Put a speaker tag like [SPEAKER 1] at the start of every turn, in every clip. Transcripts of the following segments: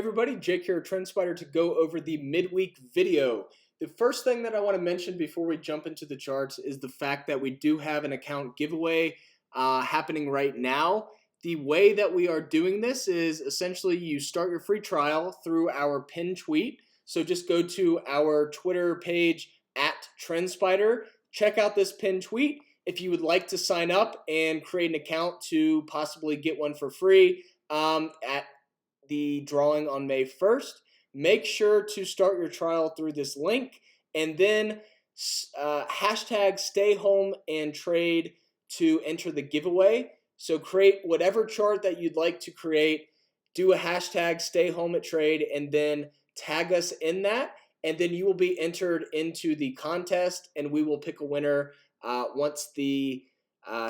[SPEAKER 1] Everybody, Jake here at TrendSpider to go over the midweek video. The first thing that I want to mention before we jump into the charts is the fact that we do have an account giveaway happening right now. The way that we are doing this is essentially you start your free trial through our pinned tweet. So just go to our Twitter page at TrendSpider, check out this pinned tweet. If you would like to sign up and create an account to possibly get one for free at the drawing on May 1st, make sure to start your trial through this link and then hashtag stay home and trade to enter the giveaway. So create whatever chart that you'd like to create, do a hashtag stay home at trade, and then tag us in that, and then you will be entered into the contest and we will pick a winner once the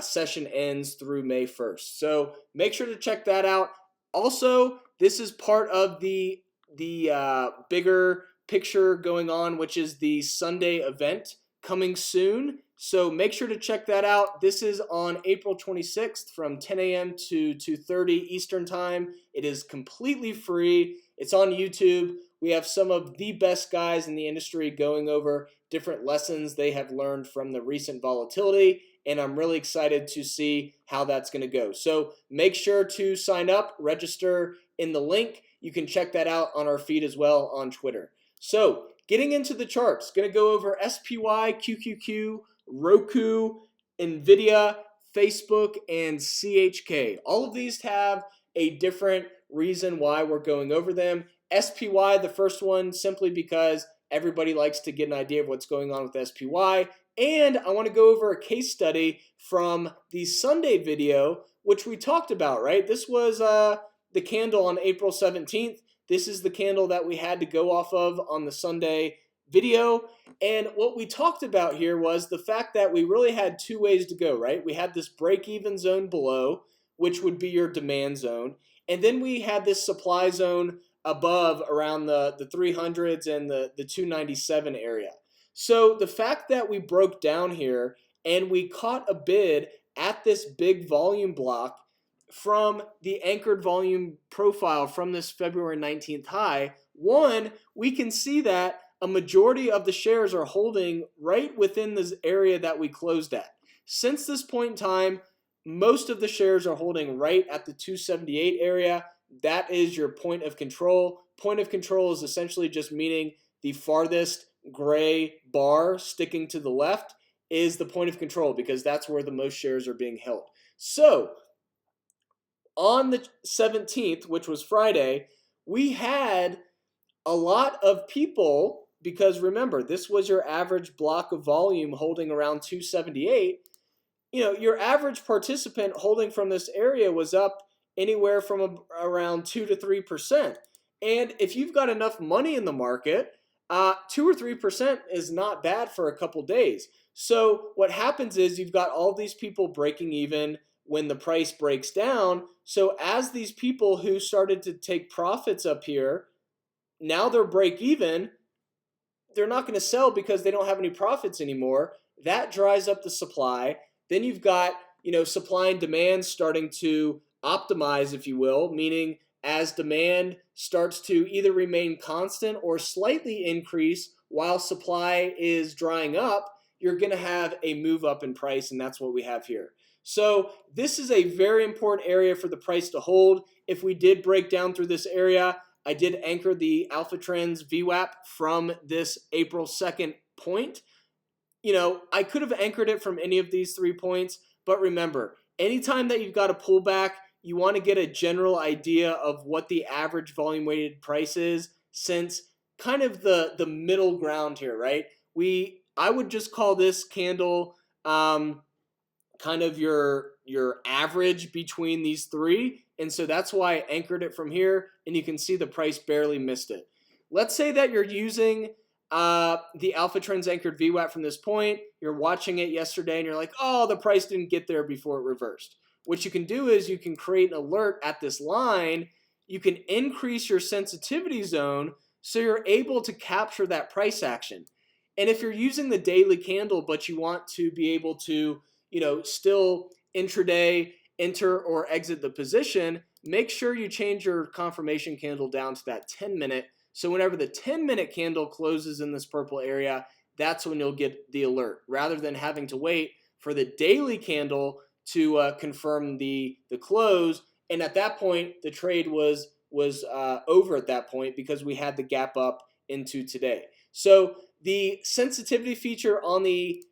[SPEAKER 1] session ends through May 1st. So make sure to check that out. Also, this is part of the bigger picture going on, which is the Sunday event coming soon. So make sure to check that out. This is on April 26th from 10 a.m. to 2:30 Eastern Time. It is completely free. It's on YouTube. We have some of the best guys in the industry going over different lessons they have learned from the recent volatility, and I'm really excited to see how that's going to go. So make sure to sign up, register in the link. You can check that out on our feed as well on Twitter. So getting into the charts, going to go over SPY, QQQ, Roku, Nvidia, Facebook, and CHK. All of these have a different reason why we're going over them. SPY, the first one, simply because everybody likes to get an idea of what's going on with SPY. And I want to go over a case study from the Sunday video, which we talked about, right? This was the candle on April 17th. This is the candle that we had to go off of on the Sunday video. And what we talked about here was the fact that we really had two ways to go, right? We had this break-even zone below, which would be your demand zone. And then we had this supply zone above around the 300s and the 297 area. So the fact that we broke down here and we caught a bid at this big volume block from the anchored volume profile from this February 19th high, one, we can see that a majority of the shares are holding right within this area that we closed at. Since this point in time, most of the shares are holding right at the 278 area. That is your point of control. Point of control is essentially just meaning the farthest gray bar sticking to the left is the point of control because that's where the most shares are being held. So on the 17th, which was Friday, we had a lot of people, because remember, this was your average block of volume holding around 278. You know, your average participant holding from this area was up anywhere from around 2 to 3%. And if you've got enough money in the market, 2 or 3% is not bad for a couple days. So what happens is you've got all these people breaking even when the price breaks down. So as these people who started to take profits up here, now they're break even, they're not going to sell because they don't have any profits anymore. That dries up the supply. Then you've got, supply and demand starting to optimize, if you will, meaning as demand starts to either remain constant or slightly increase while supply is drying up, you're going to have a move up in price, and that's what we have here. So this is a very important area for the price to hold. If we did break down through this area, I did anchor the Alphatrends VWAP from this April 2nd point. I could have anchored it from any of these 3 points, but remember, anytime that you've got a pullback, you want to get a general idea of what the average volume weighted price is, since kind of the middle ground here, right? I would just call this candle kind of your average between these three, and so that's why I anchored it from here, and you can see the price barely missed it. Let's say that you're using the Alphatrends anchored VWAP from this point, you're watching it yesterday, and you're like, oh, the price didn't get there before it reversed. What you can do is you can create an alert at this line. You can increase your sensitivity zone so you're able to capture that price action. And if you're using the daily candle, but you want to be able to, still intraday enter or exit the position, make sure you change your confirmation candle down to that 10-minute. So whenever the 10-minute candle closes in this purple area, that's when you'll get the alert, rather than having to wait for the daily candle to confirm the close. And at that point, the trade was over at that point because we had the gap up into today. So the sensitivity feature on the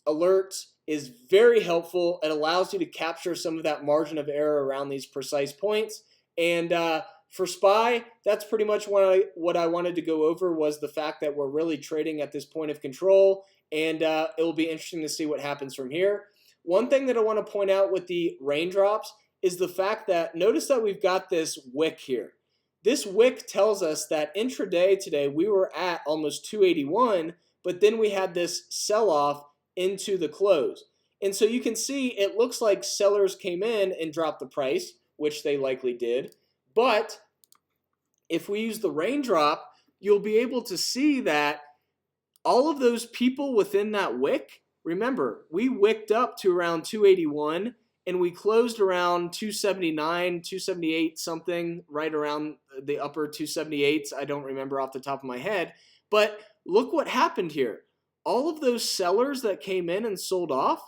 [SPEAKER 1] alerts is very helpful. It allows you to capture some of that margin of error around these precise points. And for SPY, that's pretty much what I wanted to go over, was the fact that we're really trading at this point of control, and it will be interesting to see what happens from here. One thing that I want to point out with the raindrops is the fact that, notice that we've got this wick here. This wick tells us that intraday today we were at almost 281, but then we had this sell-off into the close. And so you can see it looks like sellers came in and dropped the price, which they likely did. But if we use the raindrop, you'll be able to see that all of those people within that wick, remember, we wicked up to around 281 and we closed around 279, 278 something, right around the upper 278s. I don't remember off the top of my head. But look what happened here. All of those sellers that came in and sold off,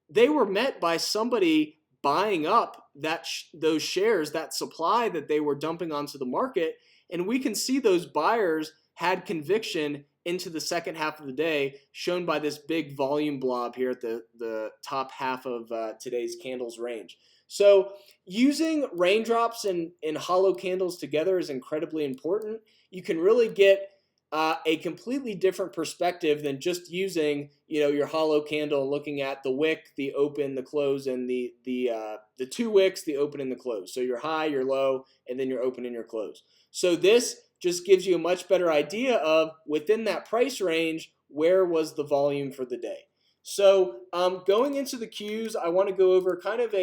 [SPEAKER 1] they were met by somebody buying up those shares, that supply that they were dumping onto the market. And we can see those buyers had conviction into the second half of the day, shown by this big volume blob here at the top half of today's candles range. So using raindrops and hollow candles together is incredibly important. You can really get a completely different perspective than just using, your hollow candle, looking at the wick, the open, the close, and the two wicks, the open and the close. So your high, your low, and then your open and your close. So this just gives you a much better idea of, within that price range, where was the volume for the day. So going into the Qs, I want to go over kind of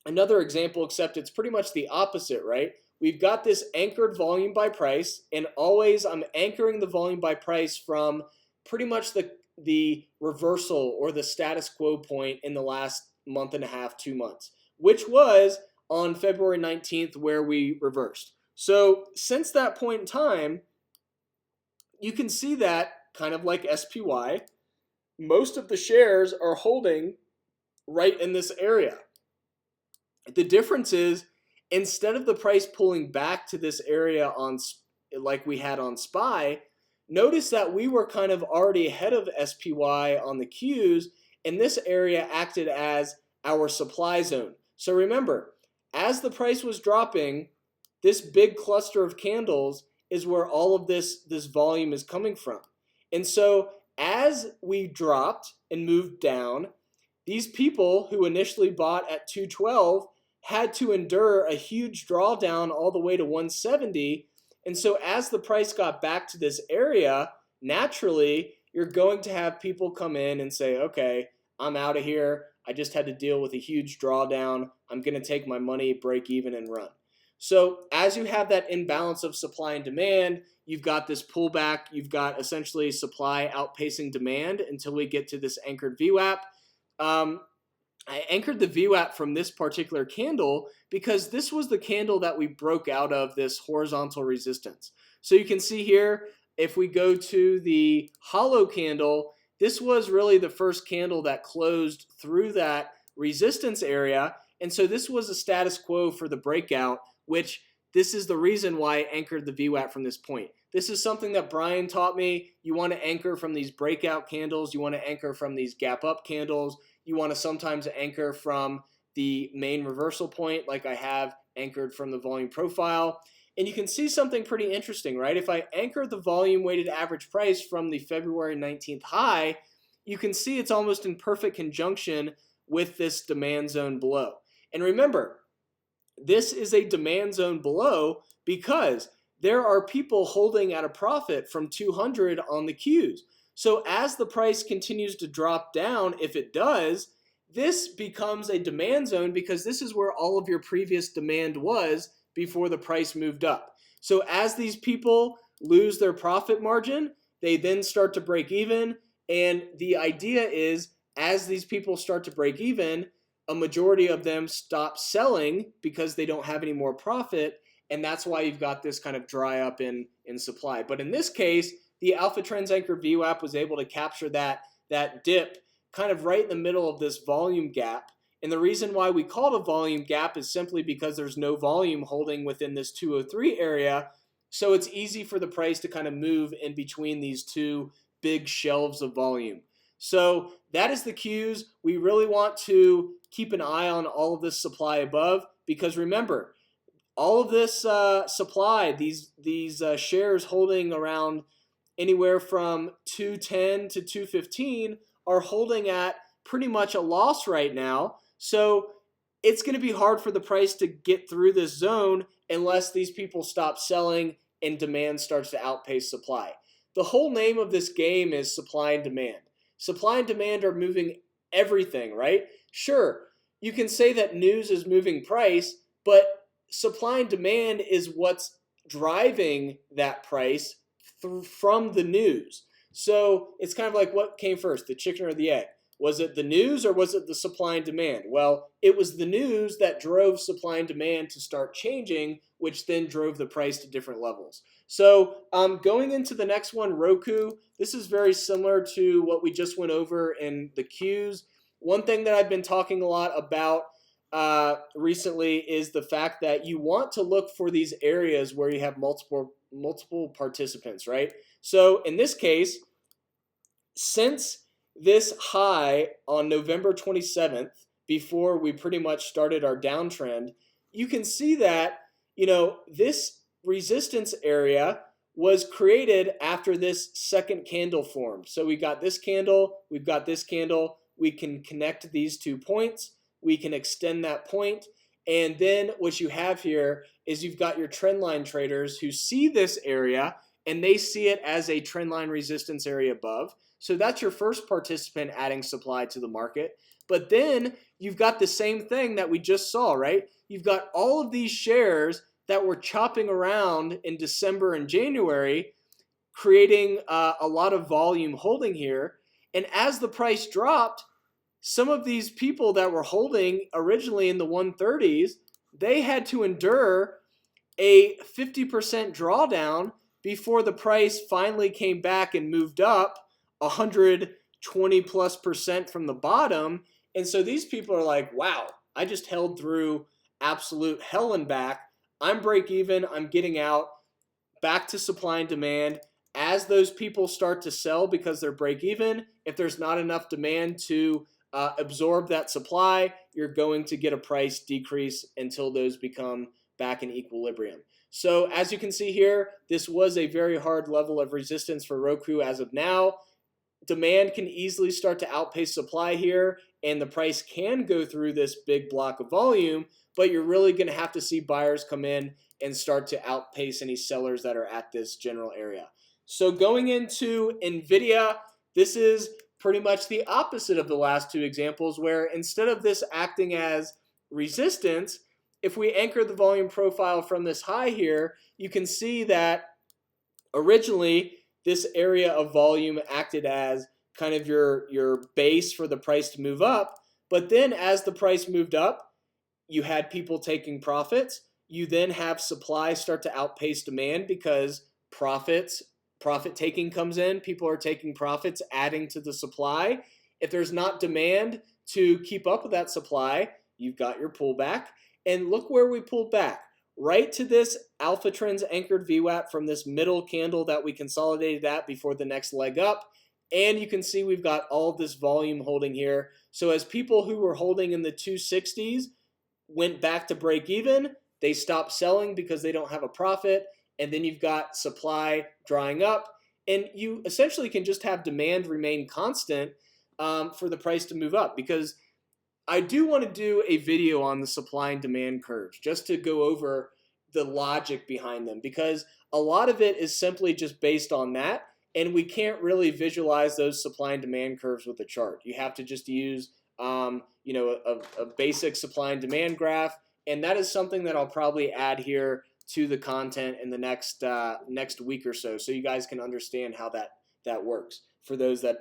[SPEAKER 1] another example, except it's pretty much the opposite, right? We've got this anchored volume by price, and always I'm anchoring the volume by price from pretty much the reversal or the status quo point in the last month and a half, 2 months, which was on February 19th where we reversed. So since that point in time, you can see that, kind of like SPY, most of the shares are holding right in this area. The difference is, instead of the price pulling back to this area like we had on SPY, notice that we were kind of already ahead of SPY on the Qs, and this area acted as our supply zone. So remember, as the price was dropping, this big cluster of candles is where all of this volume is coming from. And so as we dropped and moved down, these people who initially bought at 212 had to endure a huge drawdown all the way to 170. And so as the price got back to this area, naturally, you're going to have people come in and say, okay, I'm out of here. I just had to deal with a huge drawdown. I'm going to take my money, break even, and run. So as you have that imbalance of supply and demand, you've got this pullback. You've got essentially supply outpacing demand until we get to this anchored VWAP. I anchored the VWAP from this particular candle because this was the candle that we broke out of this horizontal resistance. So you can see here, if we go to the hollow candle, this was really the first candle that closed through that resistance area. And so this was a status quo for the breakout, which this is the reason why I anchored the VWAP from this point. This is something that Brian taught me. You want to anchor from these breakout candles. You want to anchor from these gap up candles. You want to sometimes anchor from the main reversal point, like I have anchored from the volume profile. And you can see something pretty interesting, right? If I anchor the volume weighted average price from the February 19th high, you can see it's almost in perfect conjunction with this demand zone below. And remember, this is a demand zone below because there are people holding at a profit from 200 on the Qs. So as the price continues to drop down, if it does, this becomes a demand zone because this is where all of your previous demand was before the price moved up. So as these people lose their profit margin, they then start to break even. And the idea is, as these people start to break even, a majority of them stop selling because they don't have any more profit, and that's why you've got this kind of dry up in supply. But in this case, the Alphatrends anchored VWAP was able to capture that dip kind of right in the middle of this volume gap. And the reason why we call it a volume gap is simply because there's no volume holding within this 203 area. So it's easy for the price to kind of move in between these two big shelves of volume. So that is the cues. We really want to keep an eye on all of this supply above, because remember, all of this supply, these shares holding around anywhere from 210 to 215 are holding at pretty much a loss right now. So it's going to be hard for the price to get through this zone unless these people stop selling and demand starts to outpace supply. The whole name of this game is supply and demand. Supply and demand are moving everything, right? Sure, you can say that news is moving price, but supply and demand is what's driving that price from the news. So it's kind of like, what came first, the chicken or the egg? Was it the news or was it the supply and demand? Well, it was the news that drove supply and demand to start changing, which then drove the price to different levels. So going into the next one, Roku, this is very similar to what we just went over in the cues. One thing that I've been talking a lot about recently is the fact that you want to look for these areas where you have multiple participants, right? So in this case, since this high on November 27th, before we pretty much started our downtrend, you can see that, this resistance area was created after this second candle formed. So we got this candle, we've got this candle, we can connect these 2 points, we can extend that point, and then what you have here is you've got your trend line traders who see this area and they see it as a trend line resistance area above. So that's your first participant adding supply to the market. But then you've got the same thing that we just saw, right? You've got all of these shares that were chopping around in December and January, creating a lot of volume holding here. And as the price dropped, some of these people that were holding originally in the 130s, they had to endure a 50% drawdown before the price finally came back and moved up 120+% from the bottom. And so these people are like, wow, I just held through absolute hell and back. I'm break even, I'm getting out, back to supply and demand. As those people start to sell because they're break even, if there's not enough demand to absorb that supply, you're going to get a price decrease until those become back in equilibrium. So as you can see here, this was a very hard level of resistance for Roku as of now. Demand can easily start to outpace supply here, and the price can go through this big block of volume, but you're really going to have to see buyers come in and start to outpace any sellers that are at this general area. So going into Nvidia, this is pretty much the opposite of the last two examples, where instead of this acting as resistance, if we anchor the volume profile from this high here, you can see that originally this area of volume acted as kind of your base for the price to move up. But then as the price moved up, you had people taking profits. You then have supply start to outpace demand because profit taking comes in. People are taking profits, adding to the supply. If there's not demand to keep up with that supply, you've got your pullback. And look where we pulled back. Right to this Alphatrends anchored VWAP from this middle candle that we consolidated at before the next leg up. And you can see we've got all of this volume holding here. So as people who were holding in the 260s went back to break even, they stopped selling because they don't have a profit. And then you've got supply drying up. And you essentially can just have demand remain constant for the price to move up, because I do want to do a video on the supply and demand curves just to go over the logic behind them, because a lot of it is simply just based on that, and we can't really visualize those supply and demand curves with a chart. You have to just use a basic supply and demand graph, and that is something that I'll probably add here to the content in the next week or so you guys can understand how that works for those that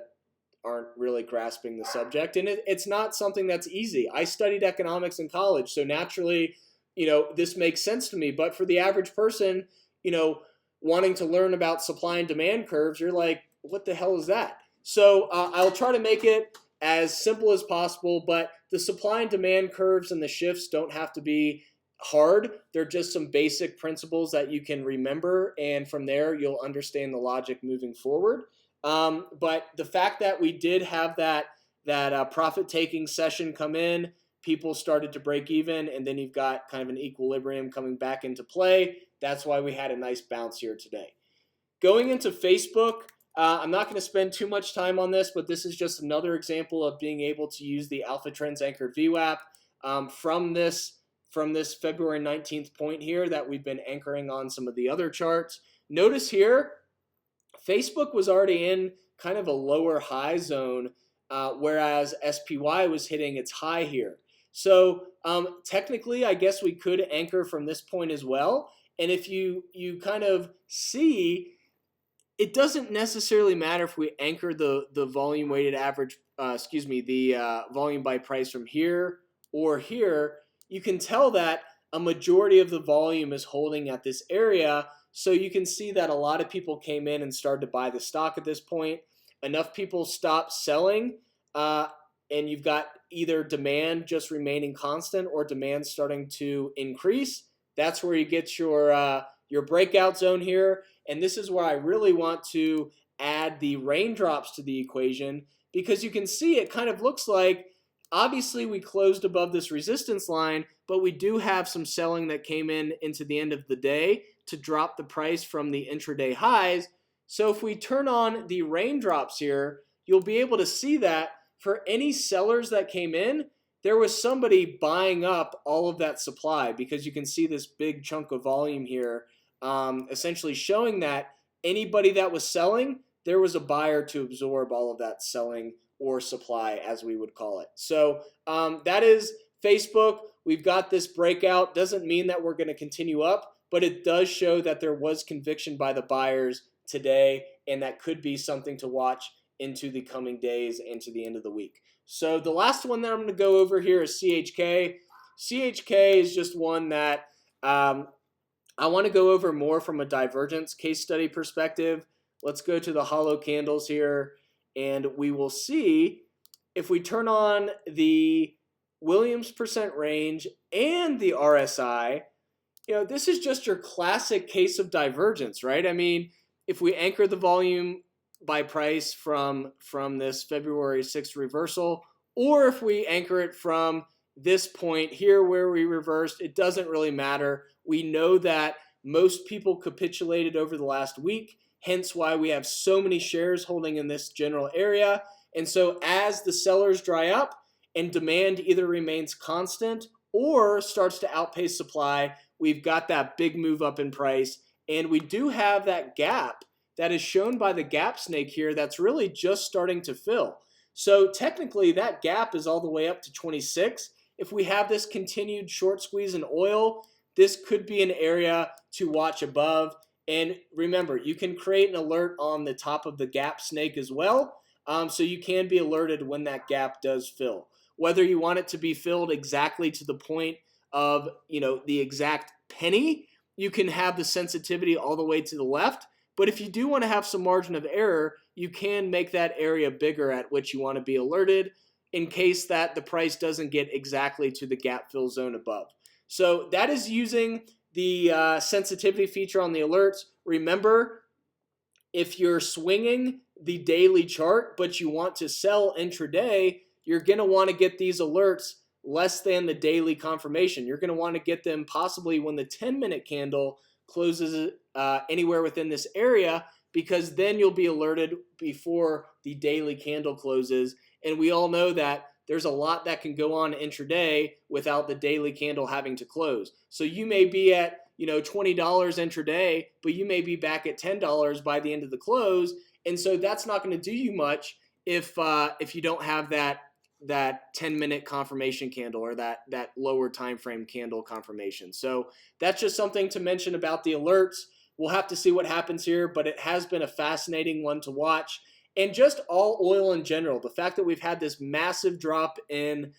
[SPEAKER 1] aren't really grasping the subject. And it's not something that's easy. I studied economics in college, so naturally, this makes sense to me. But for the average person, wanting to learn about supply and demand curves, you're like, what the hell is that? So I'll try to make it as simple as possible, but the supply and demand curves and the shifts don't have to be hard. They're just some basic principles that you can remember, and from there you'll understand the logic moving forward. But the fact that we did have that profit taking session come in, people started to break even, and then you've got kind of an equilibrium coming back into play. That's why we had a nice bounce here today. Going into Facebook, I'm not going to spend too much time on this, but this is just another example of being able to use the Alphatrends anchored VWAP from this February 19th point here that we've been anchoring on some of the other charts. Notice here, Facebook was already in kind of a lower high zone, whereas SPY was hitting its high here. So technically, I guess we could anchor from this point as well. And if you kind of see, it doesn't necessarily matter if we anchor the volume weighted average, the volume by price from here or here. You can tell that a majority of the volume is holding at this area. So you can see that a lot of people came in and started to buy the stock at this point. Enough people stopped selling, and you've got either demand just remaining constant or demand starting to increase. That's where you get your breakout zone here. And this is where I really want to add the raindrops to the equation, because you can see it kind of looks like, obviously we closed above this resistance line, but we do have some selling that came in into the end of the day to drop the price from the intraday highs. So if we turn on the raindrops here, you'll be able to see that for any sellers that came in, there was somebody buying up all of that supply, because you can see this big chunk of volume here, essentially showing that anybody that was selling, there was a buyer to absorb all of that selling or supply, as we would call it. So that is Facebook. We've got this breakout. Doesn't mean that we're going to continue up, but it does show that there was conviction by the buyers today, and that could be something to watch into the coming days and to the end of the week. So the last one that I'm going to go over here is CHK. CHK is just one that I want to go over more from a divergence case study perspective. Let's go to the hollow candles here, and we will see if we turn on the Williams percent range and the RSI, this is just your classic case of divergence, right? I mean, if we anchor the volume by price from this February 6th reversal, or if we anchor it from this point here where we reversed, it doesn't really matter. We know that most people capitulated over the last week, hence why we have so many shares holding in this general area. And so as the sellers dry up and demand either remains constant or starts to outpace supply, we've got that big move up in price. And we do have that gap that is shown by the gap snake here that's really just starting to fill. So technically that gap is all the way up to 26. If we have this continued short squeeze in oil, this could be an area to watch above. And remember, you can create an alert on the top of the gap snake as well, so you can be alerted when that gap does fill. Whether you want it to be filled exactly to the point of the exact penny, you can have the sensitivity all the way to the left. But if you do want to have some margin of error, you can make that area bigger at which you want to be alerted in case that the price doesn't get exactly to the gap fill zone above. So that is using the sensitivity feature on the alerts. Remember, if you're swinging the daily chart but you want to sell intraday, you're going to want to get these alerts less than the daily confirmation. You're going to want to get them possibly when the 10-minute candle closes anywhere within this area, because then you'll be alerted before the daily candle closes. And we all know that there's a lot that can go on intraday without the daily candle having to close. So you may be at $20 intraday, but you may be back at $10 by the end of the close. And so that's not going to do you much if you don't have that 10-minute confirmation candle or that lower time frame candle confirmation. So that's just something to mention about the alerts. We'll have to see what happens here, but it has been a fascinating one to watch. and just all oil in general. The fact that we've had this massive drop in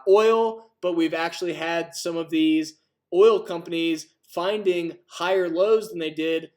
[SPEAKER 1] oil, but we've actually had some of these oil companies finding higher lows than they did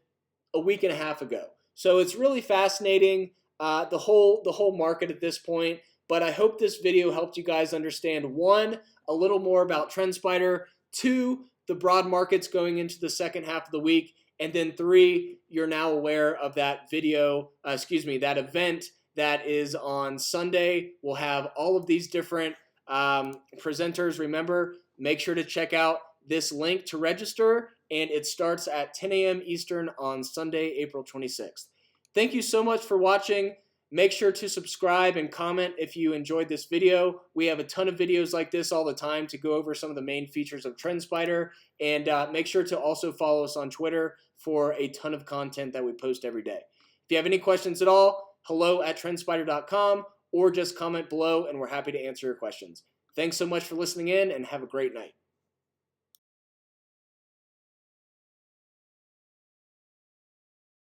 [SPEAKER 1] a week and a half ago. So it's really fascinating, the whole market at this point. But I hope this video helped you guys understand, one, a little more about TrendSpider, two, the broad markets going into the second half of the week, and then three, you're now aware of that that event that is on Sunday. We'll have all of these different presenters. Remember, make sure to check out this link to register, and it starts at 10 a.m. Eastern on Sunday, April 26th. Thank you so much for watching. Make sure to subscribe and comment if you enjoyed this video. We have a ton of videos like this all the time to go over some of the main features of TrendSpider, and make sure to also follow us on Twitter for a ton of content that we post every day. If you have any questions at all, hello@trendspider.com, or just comment below and we're happy to answer your questions. Thanks so much for listening in, and have a great night.